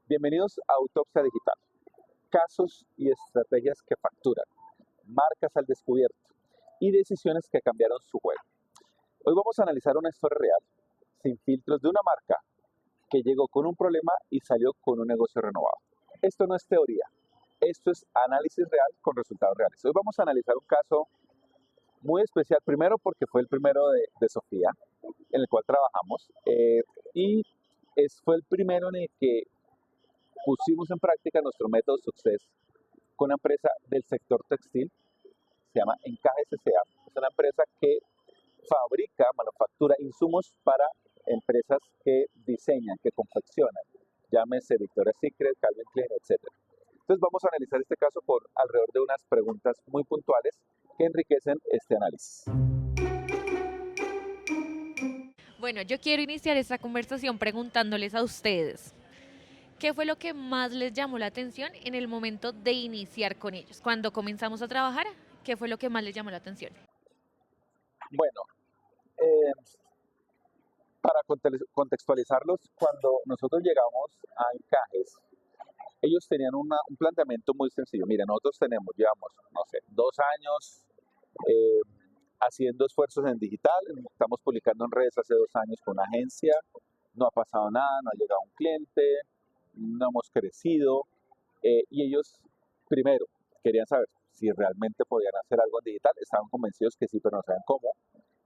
Bienvenidos a Autopsia Digital, casos y estrategias que facturan, marcas al descubierto y decisiones que cambiaron su juego. Hoy vamos a analizar una historia real, sin filtros, de una marca que llegó con un problema y salió con un negocio renovado. Esto no es teoría, esto es análisis real con resultados reales. Hoy vamos a analizar un caso muy especial, primero porque fue el primero de Sofía, en el cual trabajamos, y fue el primero en el que pusimos en práctica nuestro método Success con una empresa del sector textil, se llama Encajes S.A. Es una empresa que fabrica, manufactura insumos para empresas que diseñan, que confeccionan, llámese Victoria's Secret, Calvin Klein, etc. Entonces vamos a analizar este caso por alrededor de unas preguntas muy puntuales que enriquecen este análisis. Bueno, yo quiero iniciar esta conversación preguntándoles a ustedes, ¿qué fue lo que más les llamó la atención en el momento de iniciar con ellos? Cuando comenzamos a trabajar, ¿qué fue lo que más les llamó la atención? Bueno, eh, para contextualizarlos, cuando nosotros llegamos a Encajes, ellos tenían un planteamiento muy sencillo. Mira, nosotros llevamos, no sé, 2 años eh, haciendo esfuerzos en digital, estamos publicando en redes hace 2 años con una agencia, no ha pasado nada, no ha llegado un cliente, no hemos crecido, y ellos, primero, querían saber si realmente podían hacer algo en digital, estaban convencidos que sí, pero no sabían cómo.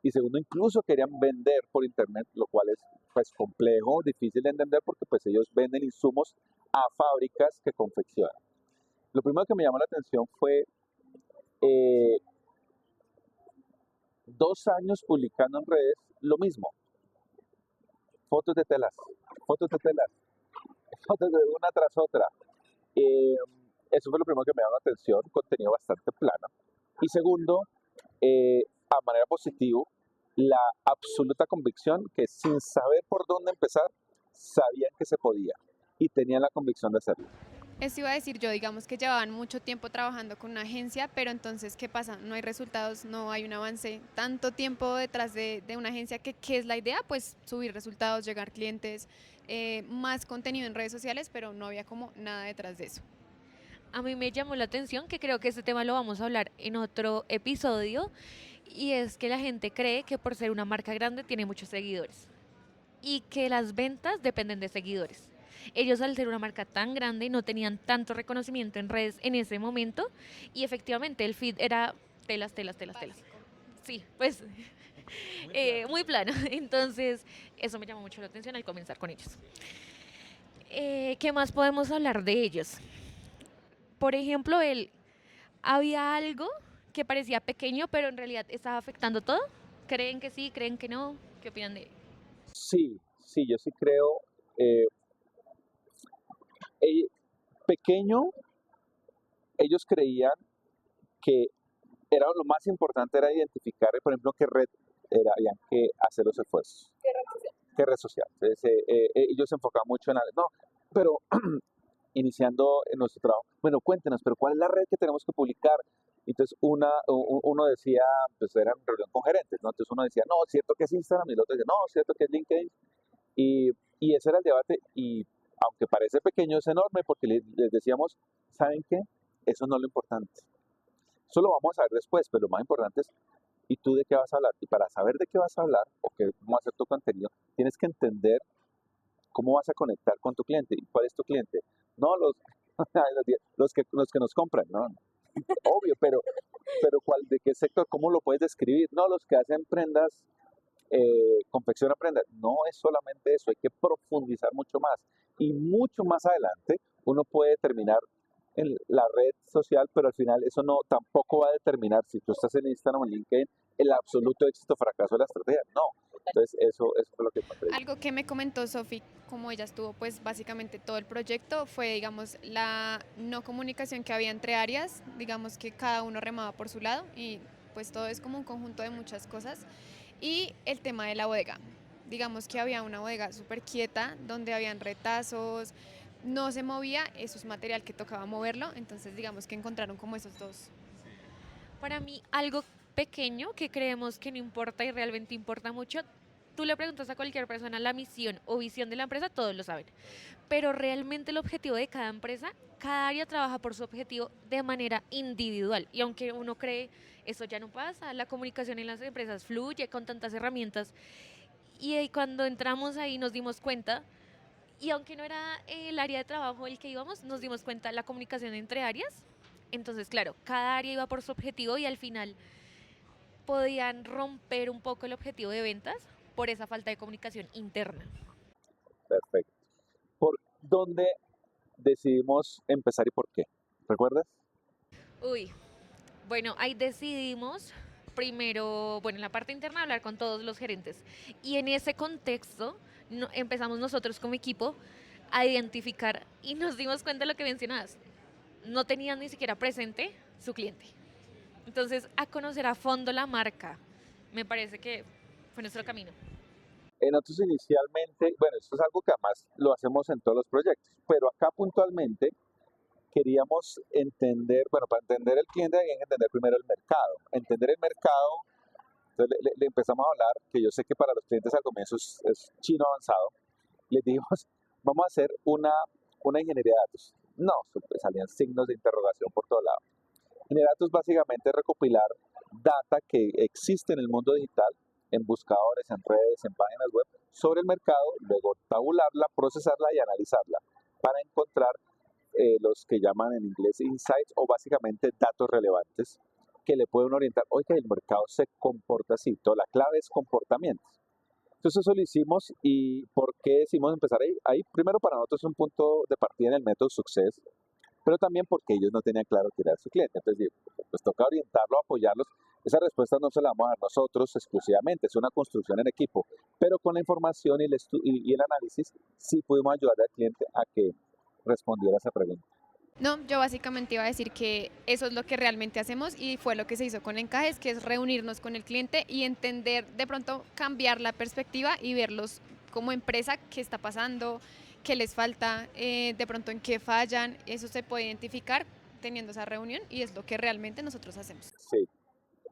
Y segundo, incluso querían vender por internet, lo cual es pues complejo, difícil de entender porque pues ellos venden insumos a fábricas que confeccionan. Lo primero que me llamó la atención fue 2 años publicando en redes lo mismo, fotos de telas, fotos de telas, fotos de una tras otra. Eh, Eso fue lo primero que me llamó la atención, contenido bastante plano. Y segundo, a manera positiva, la absoluta convicción que sin saber por dónde empezar, sabían que se podía y tenían la convicción de hacerlo. Esto iba a decir yo, digamos que llevaban mucho tiempo trabajando con una agencia, pero entonces, ¿qué pasa? No hay resultados, no hay un avance. Tanto tiempo detrás de una agencia, ¿qué es la idea? Pues subir resultados, llegar clientes, más contenido en redes sociales, pero no había como nada detrás de eso. A mí me llamó la atención, que creo que este tema lo vamos a hablar en otro episodio, y es que la gente cree que por ser una marca grande tiene muchos seguidores y que las ventas dependen de seguidores. Ellos, al ser una marca tan grande, no tenían tanto reconocimiento en redes en ese momento, y efectivamente el feed era telas, telas, telas, telas. Básico. Sí, pues muy plano. Entonces, eso me llamó mucho la atención al comenzar con ellos. ¿Qué más podemos hablar de ellos? Por ejemplo, había algo que parecía pequeño, pero en realidad estaba afectando todo. ¿Creen que sí? ¿Creen que no? ¿Qué opinan de él? Sí, sí, yo sí creo. eh, eh, Pequeño, ellos creían que era lo más importante era identificar, por ejemplo, qué red habían que hacer los esfuerzos, qué red social. Entonces, ellos se enfocaban mucho en la... No, pero iniciando en nuestro trabajo, bueno, cuéntenos, pero ¿cuál es la red que tenemos que publicar? Entonces uno decía, pues era en reunión con gerentes, ¿no? Entonces uno decía, no, cierto que es Instagram, y el otro decía, no, cierto que es LinkedIn. Y ese era el debate, y aunque parece pequeño, es enorme, porque les decíamos, ¿saben qué? Eso no es lo importante. Eso lo vamos a ver después, pero lo más importante es, ¿y tú de qué vas a hablar? Y para saber de qué vas a hablar, o cómo hacer tu contenido, tienes que entender cómo vas a conectar con tu cliente. ¿Y cuál es tu cliente? No los que nos compran, ¿no? Obvio, pero ¿de qué sector? ¿Cómo lo puedes describir? No, los que hacen prendas, confeccionan prendas. No es solamente eso, hay que profundizar mucho más. Y mucho más adelante uno puede terminar en la red social, pero al final eso no tampoco va a determinar si tú estás en Instagram o en LinkedIn el absoluto éxito o fracaso de la estrategia. No. Entonces eso fue lo que encontré. Algo que me comentó Sofi, como ella estuvo pues básicamente todo el proyecto, fue digamos la no comunicación que había entre áreas, digamos que cada uno remaba por su lado y pues todo es como un conjunto de muchas cosas. Y el tema de la bodega, digamos que había una bodega súper quieta donde habían retazos, no se movía, eso es material que tocaba moverlo, entonces digamos que encontraron como esos dos. Para mí, algo pequeño que creemos que no importa y realmente importa mucho, tú le preguntas a cualquier persona la misión o visión de la empresa, todos lo saben. Pero realmente el objetivo de cada empresa, cada área trabaja por su objetivo de manera individual. Y aunque uno cree, eso ya no pasa, la comunicación en las empresas fluye con tantas herramientas. Y cuando entramos ahí nos dimos cuenta, y aunque no era el área de trabajo el que íbamos, nos dimos cuenta la comunicación entre áreas. Entonces, claro, cada área iba por su objetivo y al final podían romper un poco el objetivo de ventas por esa falta de comunicación interna. Perfecto. ¿Por dónde decidimos empezar y por qué? ¿Recuerdas? Uy, bueno, ahí decidimos primero, bueno, en la parte interna hablar con todos los gerentes. Y en ese contexto empezamos nosotros como equipo a identificar y nos dimos cuenta de lo que mencionabas. No tenían ni siquiera presente su cliente. Entonces, a conocer a fondo la marca, me parece que fue nuestro camino. Nosotros inicialmente, bueno, esto es algo que además lo hacemos en todos los proyectos, pero acá puntualmente queríamos entender, bueno, para entender el cliente hay que entender primero el mercado. Entender el mercado, entonces le empezamos a hablar, que yo sé que para los clientes al comienzo es chino avanzado, les dijimos, vamos a hacer una ingeniería de datos. No, salían signos de interrogación por todos lados. Ingeniería de datos básicamente es recopilar data que existe en el mundo digital, en buscadores, en redes, en páginas web, sobre el mercado, luego tabularla, procesarla y analizarla para encontrar los que llaman en inglés insights o básicamente datos relevantes que le pueden orientar, oiga, el mercado se comporta así, toda la clave es comportamiento. Entonces eso lo hicimos y ¿por qué decidimos empezar ahí? Ahí primero para nosotros es un punto de partida en el método Success, pero también porque ellos no tenían claro quién era su cliente. Entonces, pues toca orientarlo, apoyarlos. Esa respuesta no se la vamos a dar nosotros exclusivamente, es una construcción en equipo, pero con la información y el análisis sí pudimos ayudar al cliente a que respondiera a esa pregunta. No, yo básicamente iba a decir que eso es lo que realmente hacemos y fue lo que se hizo con Encajes, que es reunirnos con el cliente y entender, de pronto cambiar la perspectiva y verlos como empresa, qué está pasando, qué les falta, de pronto en qué fallan. Eso se puede identificar teniendo esa reunión y es lo que realmente nosotros hacemos. Sí,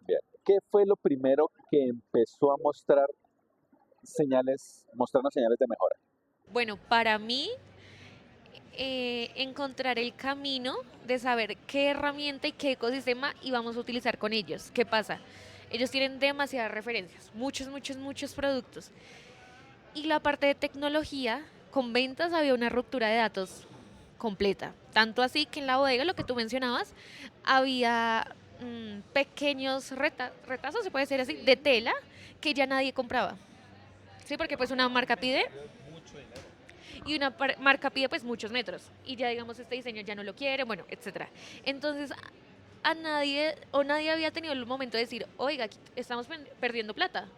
bien. ¿Qué fue lo primero que empezó a mostrarnos señales de mejora? Bueno, para mí, encontrar el camino de saber qué herramienta y qué ecosistema íbamos a utilizar con ellos. ¿Qué pasa? Ellos tienen demasiadas referencias, muchos productos. Y la parte de tecnología, con ventas había una ruptura de datos completa. Tanto así que en la bodega, lo que tú mencionabas, había pequeños retazos, se puede decir así, de tela que ya nadie compraba. Sí, porque pues una marca pide y una marca pide pues muchos metros y ya digamos este diseño ya no lo quiere, bueno, etcétera. Entonces a nadie o nadie había tenido el momento de decir, oiga, aquí estamos perdiendo plata.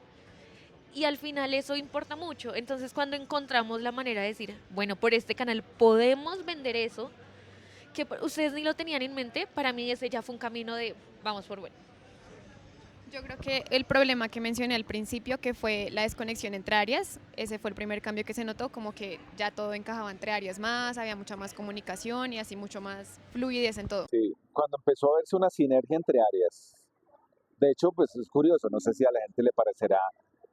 Y al final eso importa mucho. Entonces cuando encontramos la manera de decir, bueno, por este canal podemos vender eso, que ustedes ni lo tenían en mente, para mí ese ya fue un camino de vamos por bueno. Yo creo que el problema que mencioné al principio, que fue la desconexión entre áreas, ese fue el primer cambio que se notó, como que ya todo encajaba entre áreas más, había mucha más comunicación y así mucho más fluidez en todo. Sí, cuando empezó a verse una sinergia entre áreas. De hecho, pues es curioso, no sé si a la gente le parecerá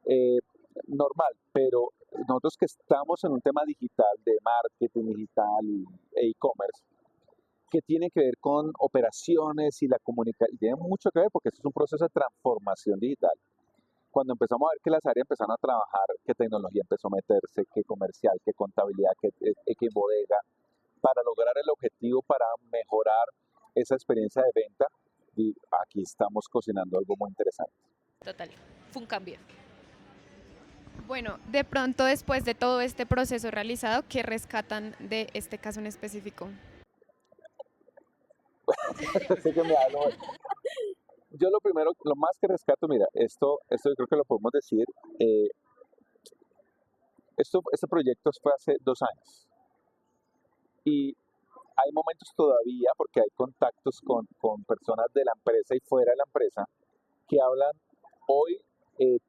eh, normal, pero nosotros que estamos en un tema digital, de marketing digital e e-commerce, que tiene que ver con operaciones y la comunicación, y tiene mucho que ver porque esto es un proceso de transformación digital. Cuando empezamos a ver que las áreas empezaron a trabajar, que tecnología empezó a meterse, que comercial, que contabilidad, que bodega, para lograr el objetivo, para mejorar esa experiencia de venta, y aquí estamos cocinando algo muy interesante. Total, fue un cambio. Bueno, de pronto después de todo este proceso realizado, ¿qué rescatan de este caso en específico? Sé que me hablo. Yo lo primero, lo más que rescato, mira, esto yo creo que lo podemos decir, este proyecto fue hace 2 años y hay momentos todavía, porque hay contactos con personas de la empresa y fuera de la empresa, que hablan hoy,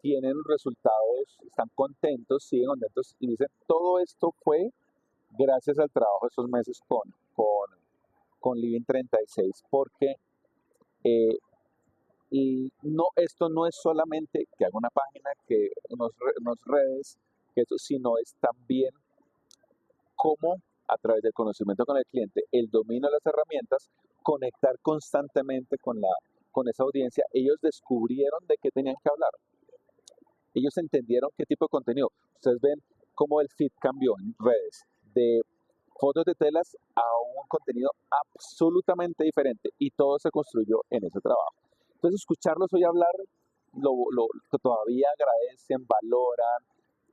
tienen resultados, están contentos, siguen contentos y dicen, todo esto fue gracias al trabajo de esos meses con Living 36, porque Y no, esto no es solamente que haga una página, que unos redes, que eso, sino es también cómo a través del conocimiento con el cliente, el dominio de las herramientas, conectar constantemente con esa audiencia. Ellos descubrieron de qué tenían que hablar. Ellos entendieron qué tipo de contenido. Ustedes ven cómo el feed cambió en redes de fotos de telas a un contenido absolutamente diferente y todo se construyó en ese trabajo. Entonces, escucharlos hoy hablar, lo que todavía agradecen, valoran,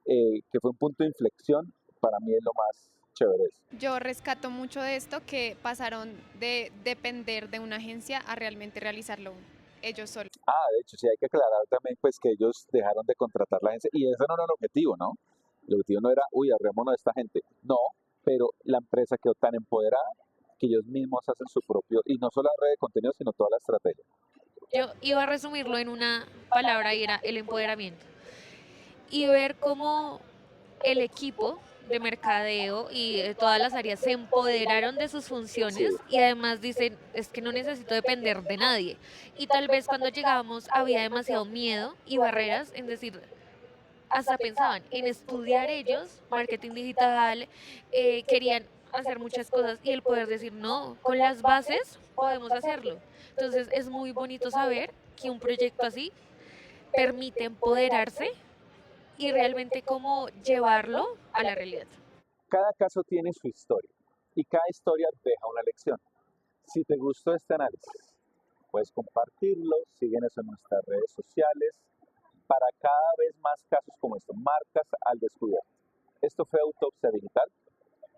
que fue un punto de inflexión, para mí es lo más chévere. Yo rescato mucho de esto que pasaron de depender de una agencia a realmente realizarlo ellos solos. De hecho, sí hay que aclarar también pues que ellos dejaron de contratar la agencia y ese no era el objetivo, ¿no? El objetivo no era, uy, arrémonos de esta gente. No, pero la empresa quedó tan empoderada que ellos mismos hacen su propio, y no solo la red de contenido, sino toda la estrategia. Yo iba a resumirlo en una palabra y era el empoderamiento. Y ver cómo el equipo de mercadeo y de todas las áreas se empoderaron de sus funciones Sí, y además dicen, es que no necesito depender de nadie. Y tal vez cuando llegábamos había demasiado miedo y barreras en decir, hasta pensaban en estudiar ellos, marketing digital, querían hacer muchas cosas y el poder decir, no, con las bases podemos hacerlo. Entonces es muy bonito saber que un proyecto así permite empoderarse y realmente cómo llevarlo a la realidad. cada caso tiene su historia y cada historia deja una lección. Si te gustó este análisis, puedes compartirlo, síguenos en nuestras redes sociales para cada vez más casos como estos, marcas al descubierto. Esto fue Autopsia Digital,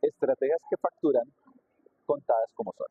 estrategias que facturan contadas como son.